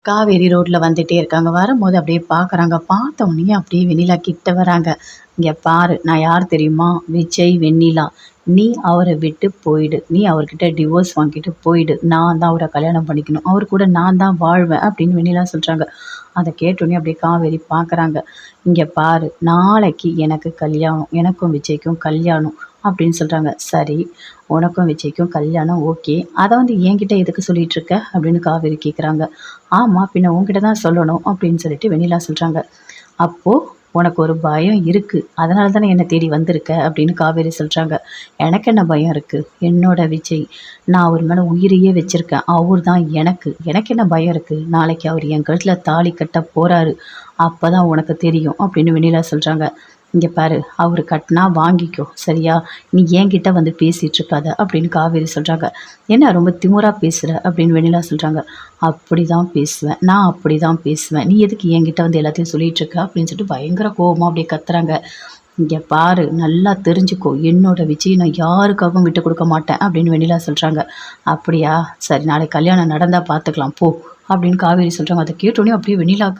காவேரி ரோட்ல வந்துட்டே இருக்காங்க. வரும்போது அப்படியே பார்க்குறாங்க. பார்த்த உடனே அப்படியே வெண்ணிலா கிட்ட வராங்க. "இங்க பாரு, நான் யார் தெரியுமா? விஜய், வெண்ணிலா. நீ அவர விட்டு போயிடு. நீ அவர்கிட்ட டிவோர்ஸ் வாங்கிட்டு போயிடு. நான் தான் அவர கல்யாணம் பண்ணிக்கணும். அவரு கூட நான் தான் வாழ்வேன்" அப்படின்னு வெண்ணிலா சொல்றாங்க. அத கேட்டோனே அப்படியே காவேரி பார்க்குறாங்க. "இங்க பாரு, நாளைக்கு எனக்கு கல்யாணம். எனக்கும் விஜய்க்கும் கல்யாணம்" அப்படின்னு சொல்றாங்க. "சரி, உனக்கும் விஜய்க்கும் கல்யாணம் ஓகே. அத வந்து என்கிட்ட எதுக்கு சொல்லிட்டு இருக்க?" அப்படின்னு காவேரி கேட்குறாங்க. "ஆமா, பின்ன உன்கிட்ட தான் சொல்லணும்" அப்படின்னு சொல்லிட்டு வெண்ணிலா சொல்றாங்க. "அப்போ உனக்கு ஒரு பயம் இருக்கு. அதனால தானே என்ன தேடி வந்திருக்க" அப்படின்னு காவேரி சொல்றாங்க. "எனக்கு என்ன பயம் இருக்கு? என்னோட விஜய். நான் அவர் மேல உயிரையே வச்சிருக்கேன். அவர் தான் எனக்கு. எனக்கு என்ன பயம் இருக்கு? நாளைக்கு அவர் என் கழுத்துல தாலி கட்ட போறாரு. அப்பதான் உனக்கு தெரியும்" அப்படின்னு வெண்ணிலா சொல்றாங்க. "இங்க பாரு, அவரு கட்டுனா வாங்கிக்கோ. சரியா? நீ என்கிட்ட வந்து பேசிட்டு இருக்காத" அப்படின்னு காவேரி சொல்றாங்க. "என்ன ரொம்ப திமிரா பேசுற?" அப்படின்னு வெண்ணிலா சொல்றாங்க. "அப்படிதான் பேசுவேன். நான் அப்படிதான் பேசுவேன். நீ எதுக்கு என்கிட்ட வந்து எல்லாத்தையும் சொல்லிட்டு இருக்க?" அப்படின்னு சொல்லிட்டு பயங்கர கோவமா அப்படியே கத்துறாங்க. "இங்க பாரு, நல்லா தெரிஞ்சுக்கோ. என்னோட விஜய நான் யாருக்காகவும் விட்டுக் குடுக்க மாட்டேன்" அப்படின்னு வெண்ணிலா சொல்றாங்க. "அப்படியா? சரி, நாளைக்கு கல்யாணம் நடந்தா பார்த்துக்கலாம் போ" அப்படின்னு காவேரி சொல்றாங்க. அத கேட்டோனே அப்படியே வெண்ணிலாக்கு